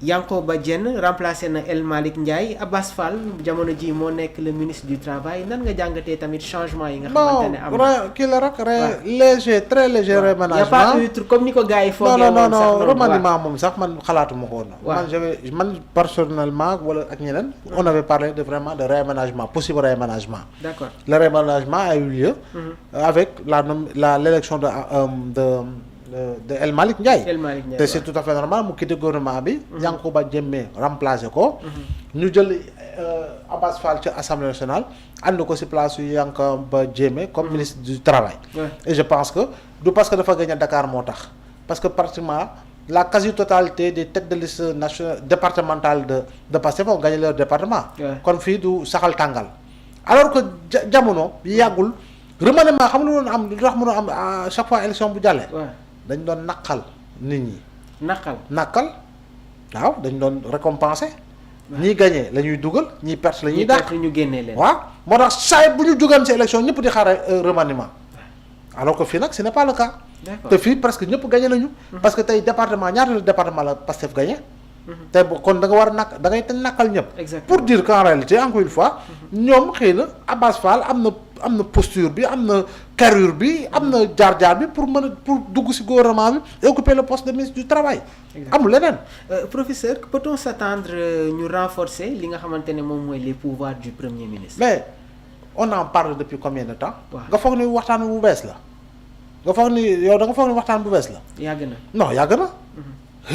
Yankoba Diène remplacé na El Malick Ndiaye. Abass Fall jamono ji moo nekk le ministre du travail nan nga jàngatee tamit changement yi nga xamante ne am na. kii la rek léger très léger remaniement. y a pas eu comme ni ko gars yi foogee woon sax non remaniement moom sax man xalaatuma ko woon. man personnellement wala ak ñeneen. on avait parlé de vraiment de réaménagement possible réaménagement. D'accord. Le réaménagement a eu lieu. Avec l'élection de El Malick Ndiaye. te c'est tout à fait normal mu quitté gouvernement bi. Yankoba Diémé remplacé ko. ñu jël Abass Fall ci assemblée nationale ànd ko ci place yu Yankoba Diémé comme ministre du travail. Et je pense que du parce que dafa gagné Dakar moo tax parce que pratiquement la quasi-totalité des têtes de liste départementales de Pastef ont gagné leur département. kon fii du saxal tàngal. alors que jamono yàggul remaniement xam nga lu doon am lu tax mënoo am à chaque fois élection bu jàllee. dañ doon naqal nit ñi. naqal waaw dañ doon récompenser. ñii gagné la ñuy dugal ñii perte la ñuy dàq ñu génnee leen. waaw moo tax saa bu ñu jugaan ci élection ñëpp di xaar remaniement. alors que fii nag ce n'est pas le cas. te fii presque ñëpp gagné nañu. parce que tey département ñaata département la Pastef gagné. tey kon da nga war a da ngay naqal ñëpp. pour dire qu'en réalité encore une fois. ñoom xëy na Abass Fall am na posture bi am na carrure bi am na jaar-jaar bi pour dugg ci gouvernement bi et occuper le poste de ministre du travail. amul leneen. Professeur peut-on s'attendre ñu renforcer li nga xamante ne moom mooy les pouvoirs du premier ministre. mais on en parle depuis combien de temps. nga foog ni waxtaan bu bees la. nga foog ni yow da nga foog ni waxtaan bu bees la. yàgg na non yàgg na.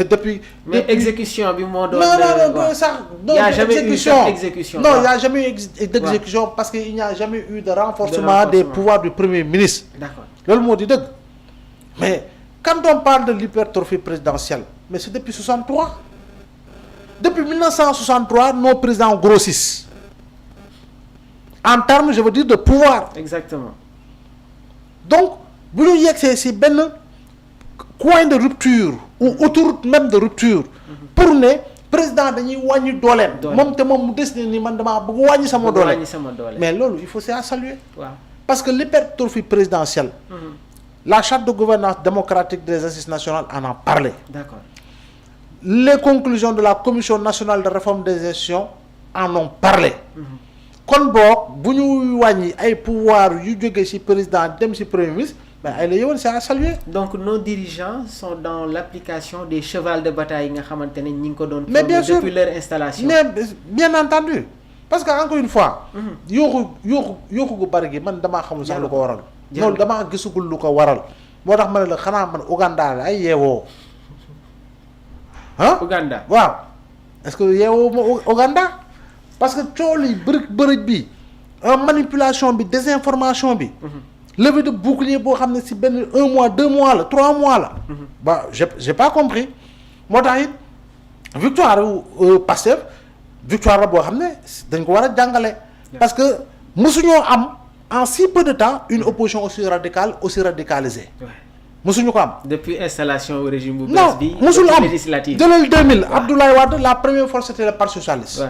depuis mais exécution bi moo doon. non sax il y a jamais eu exécution. non il y a jamais eu d'exécution parce que il n'y a jamais eu de renforcement des pouvoirs du premier ministre. D'accord. loolu moo di dëgg. mais quand on parle de l'hypertrophie présidentielle mais c'est depuis 63. depuis 1963 nos présidents grossissent en termes je veux dire de pouvoir. Exactement. donc bu ñu yegsee ci benn coin de rupture ou autoroute même de rupture pour ne président dañuy wàññi dooleem. moom te moom mu décidé ni man damaa bëgg wàññi sama doole. mais loolu il faut c'est à saluer. parce que l'hypertrophie présidentielle. la charte de gouvernance démocratique des assises nationales en a parlé. D'accord. Les conclusions de la commission nationale de réforme des institutions en ont parlé. kon boog bu ñu wàññi ay pouvoir yu jógee ci président dem ci premier ministre. mais ay la yowoon c'est à saluer. donc nos dirigeants sont dans l'application des chevals de bataille yi nga xamante ne ñi ngi ko doon. mais bien sûr depuis leur installation. mais bien entendu parce que encore une fois. yooxu gu bari gi man damaa xamul sax lu ko waral. loolu damaa gisugul lu ko waral. moo tax ma ne la xanaa man Ouganda la ay yeewoo. Ouganda waaw est-ce que yeewoo ma Ouganda parce que cool yi bërëj bi manipulation bi désinformation bi. levée de bouclier boo xam ne ci benn 1 mois 2 mois la 3 mois la. bah j'ai pas compris moo tax it victoire Pastef victoire la boo xam ne dañ ko war a jàngale. parce que mosuñoo am en si peu de temps une opposition aussi radicale aussi radicalisée. mosuñu ko am. depuis installation au régime bu bees bi. non mosul am jëlal 2000 Abdoulaye Wade la première fois c'était le parti socialiste.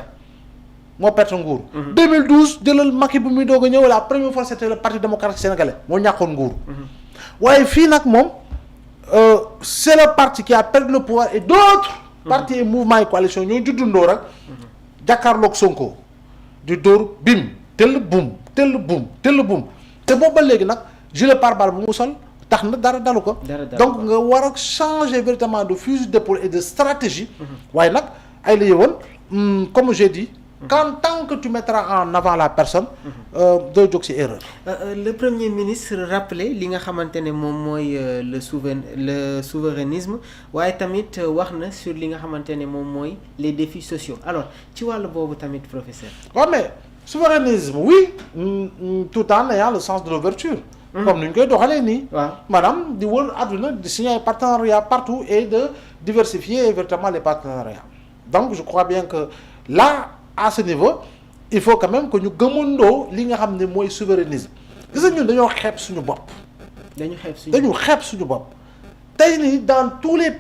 moo perte nguur. 2012 jëlal Macky bu muy doog a ñëw la première fois c'était le parti démocratique sénégalais moo ñàkkoon nguur. waaye fii nag moom c'est le parti qui a perdu le pouvoir et d'autres partis et mouvements et coalitions ñoo juddundoo rek. jàkkaarloog Sonko di dóor bim tell bum te boobu ba léegi nag gilet pare-balles bu mu sol tax na dara dalu ko. donc nga war a changer véritablement de fusil d'épaule et de stratégie. waaye nag ay la yëwoon comme j'ai dit. tant que tu mettras en avant la personne. doo jóg ci erreur. Le premier ministre rappelé li nga xamante ne moom mooy le souverainisme waaye tamit wax na sur li nga xamante ne moom mooy les défis sociaux alors ci wàllu boobu tamit professeur. waaw mais souverainisme oui tout en ayant le sens de l'ouverture. comme ni ñu koy doxalee nii. waaw maanaam di wër àdduna di signer ay partenariats partout et de diversifier véritablement les partenariats donc je crois bien que là. à ce niveau il faut quand même que ñu gëmandoo li nga xam ne mooy souverainisme gis nga ñun dañoo xeeb suñu bopp. dañu xeeb suñu bopp. tey nii dans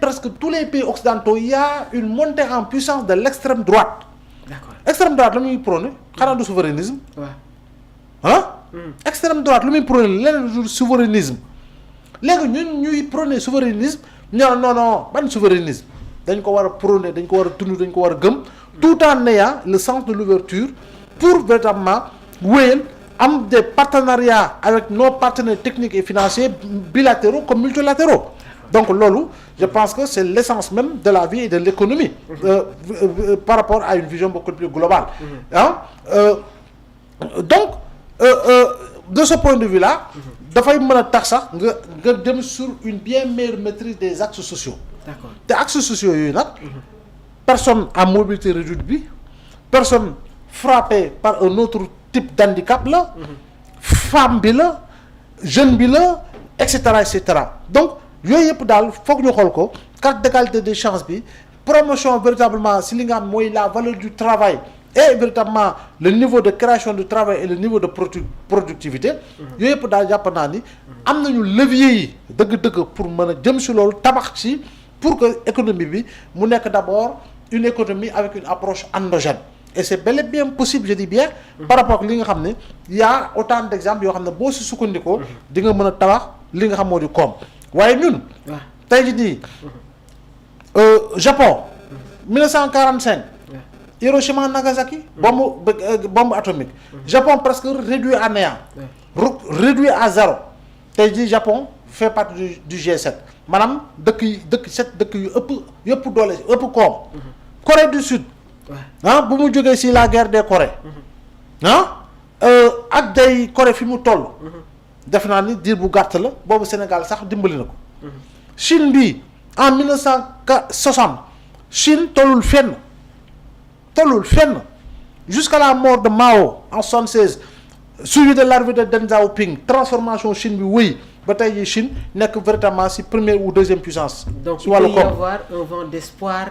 presque tous les pays occidentaux il y a une montée en puissance de l'extrême droite. D'accord. Extrême droite lu muy prôné xanaa du souverainisme. waaw extrême droite lu muy prôné leneen du souverainisme léegi ñun ñuy prôné souverainisme non ban souverainisme dañ ko war a prôner dañ ko war a dund dañ ko war a gëm tout en ayant le sens de l'ouverture pour véritablement wéyal am des partenariats avec nos partenaires techniques et financiers bilatéraux comme multilatéraux. Donc loolu je pense que c'est l'essence même de la vie et de l'économie par rapport à une vision beaucoup plus globale. Donc de ce point de vue là dafay mën a tax sax nga dem sur une bien meilleure maîtrise des axes sociaux. D'accord. te axes sociaux yooyu nag personne à mobilité réduite bi personne frappée par un autre type d'handicap la femme bi la jeune bi la et cetera donc yooyu yëpp daal foog ñu xool ko carte d'égalité des chances bi promotion véritablement si li nga xam mooy la valeur du travail et véritablement le niveau de création du travail et le niveau de productivité yooyu yëpp daal jàpp naa ni am nañu levier yi dëgg-dëgg pour mën a jëm si loolu tabax si pour que économie bi mu nekk d'abord une économie avec une approche endogène et c'est bel et bien possible je dis bien par rapport ak li nga xam ne y a autant d'exemples yoo xam ne boo si sukkandikoo di nga mën a tabax li nga xam moo di koom waaye ñun tey jii nii Japon 1945 Hiroshima Nagasaki bombe atomique Japon presque réduit à néant réduit à zéro tey jii Japon fait partie du G7 maanaam dëkk yu ëpp doole ëpp koom Corée du Sud bu mu jógee si la guerre des Corées ak day Corée fi mu toll def naa ni diir bu gàtt la boobu Sénégal sax dimbali na ko Chine bi en 1960 Chine tollul fenn jusqu'à la mort de Mao en 76 suivi de l'arrivée de Deng Xiaoping transformation Chine bi wëy ba tey jii Chine nekk véritablement si première ou deuxième puissance. Donc il peut y avoir un vent d'espoir.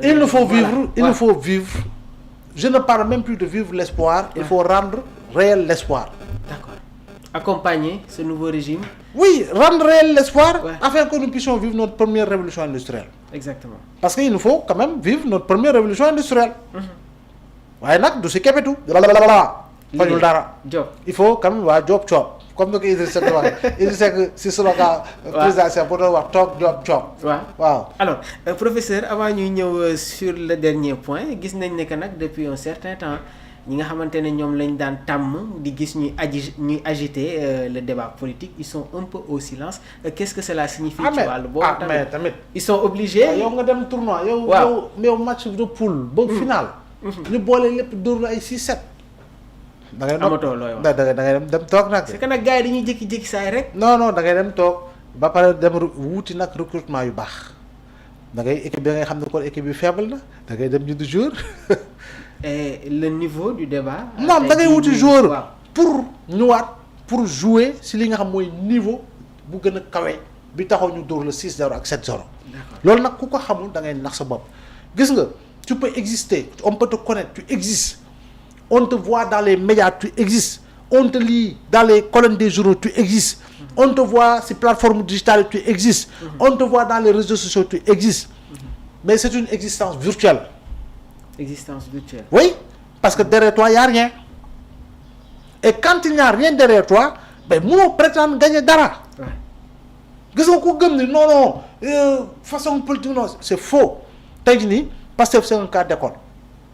Il nous faut vivre je ne parle même plus de vivre l'espoir. Il faut rendre réel l'espoir. D'accord. Accompagner ce nouveau régime. Oui, rendre réel l'espoir afin que nous puissions vivre notre première révolution industrielle. Exactement. Parce qu'il nous faut quand même vivre notre première révolution industrielle. waaye nag du si kepetu. fajul dara. Job. Il faut quand même job comme ni ko Idrissa Seck waxee Idrissa Seck si slogan présidentiel pour doon wax toog job. waaw. Alors professeur avant ñuy ñëw sur le dernier point gis nañ ne que nag depuis un certain temps ñi nga xamante ne ñoom lañ daan tàmm di gis ñuy agiter le débat politique ils sont un peu au silence qu'est-ce que cela signifie. ci wàllu boobu mais tamit ils sont obligés. yow nga dem tournoi yow match de poule ba final. ñu boole lépp dóor la ay 6-7. da ngay amatoo looy wax da ngay dem toog nag. c'est que nag gars yi dañuy jékki-jékki saay rek. non da ngay dem toog ba pare dem wuuti nag recrutement yu baax da ngay équipe bi ngay xam ne kon équipe bi faible na da ngay dem jënd joueur. et le niveau du débat. non da ngay wuti joueur pour ñëwaat pour jouer si li nga xam mooy niveau bu gën a kawe bi taxaw ñu dóor la 6-0 ak 7-0. loolu nag ku ko xamul da ngay nax sa bopp gis nga tu peux exister on peut te connaître tu existes. On te voit dans les médias, tu existes. On te lit dans les colonnes des journaux, tu existes. On te voit sur les plateformes digitales, tu existes. On te voit dans les réseaux sociaux, tu existes. Mais c'est une existence virtuelle. Existence virtuelle. Oui, parce que derrière toi, il n'y a rien. Et quand il n'y a rien derrière toi, ben, nous prétendons gagner d'ara. Non, façon politique, non, c'est faux. Parce que c'est un cas d'école.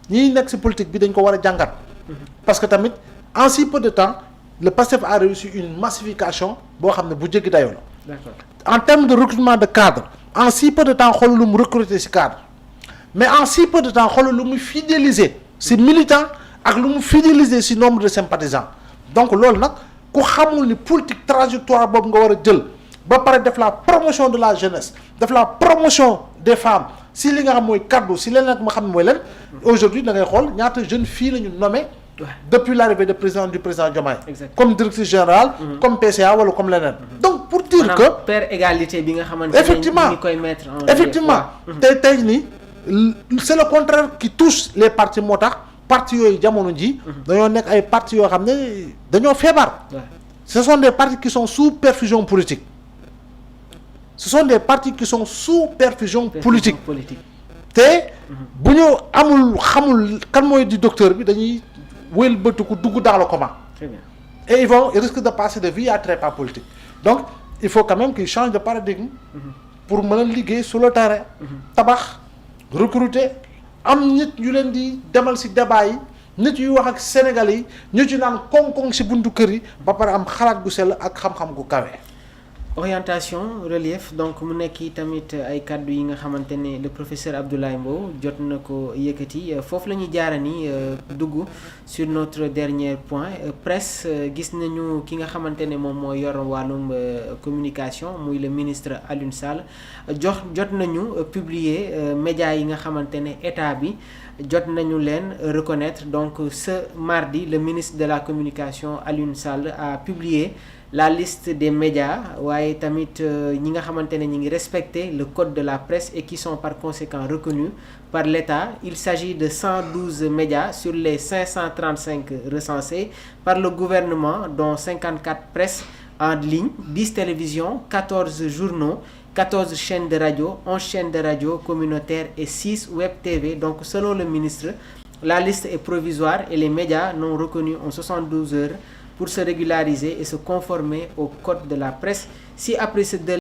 ñi nekk ci politique bi dañ ko war a jàngat parce que tamit en si peu de temps le PASTEF a réussi une massification boo xam ne bu jéggi dayoo la. D'accord. En termes de recrutement de cadre en si peu de temps xoolal lu mu recruter ci cadre mais en si peu de temps xoolal lu mu fidéliser ci militant ak lu mu fidéliser ci nombre de sympathisants donc loolu nag ku xamul ni politique trajectoire boobu nga war a jël ba pare def la promotion de la jeunesse def la promotion des femmes si li nga xam mooy kaddu si leneen ak ma xam ne mooy leen aujourd'hui da ngay xool ñaata jeune fille la ñu nommé depuis l'arrivée du président Diomaye comme directrice générale comme PCA wala comme leneen donc pour dire que père égalité bi nga xamante effectivement ne ñu koy mettre en effectivement tey nii c'est le contraire qui touche les partis moo tax partis yooyu jamono ji dañoo nekk ay partis yoo xam ne dañoo feebar ce sont des partis qui sont sous perfusion politique ce sont des partis qui sont sous perfusion politique te bu ñu xamul kan mooy di docteur bi dañuy wëlbatiku dugg dans le coma. Très bien. Et ils risquent de passer de vie à trépas politique donc il faut quand même qu'ils changent de paradigme pour mën a liggéey sur le terrain tabax recruter am nit yu leen di demal ci débat yi nit yu wax ak Sénégalais yi ñu ci naan koŋ-koŋ ci buntu kër yi ba pare am xalaat gu sell ak xam-xam gu kawe. orientation relief donc mu nekk tamit ay kàddu yi nga xamante ne le professeur Abdoulaye Mbow jot na ko yëkkati foofu la ñuy jaarani dugg sur notre dernier point presse gis nañu ki nga xamante ne moom moo yor wàllum communication muy le ministre Alioune Sall jot nañu publier médias yi nga xamante ne état bi jot nañu leen reconnaître donc ce mardi le ministre de la communication Alioune Sall a publié la liste des médias waaye tamit ñi nga xamante ne ñi ngi respecter le code de la presse et qui sont par conséquent reconnus par l'État. Il s'agit de 112 médias sur les 535 recensés par le gouvernement, dont 54 presses en ligne, 10 télévisions, 14 journaux, 14 chaînes de radio, 11 chaînes de radio communautaires et 6 web TV. Donc selon le ministre, la liste est provisoire et les médias non reconnus en 72 heures pour se régulariser et se conformer au code de la presse. Si après ce délai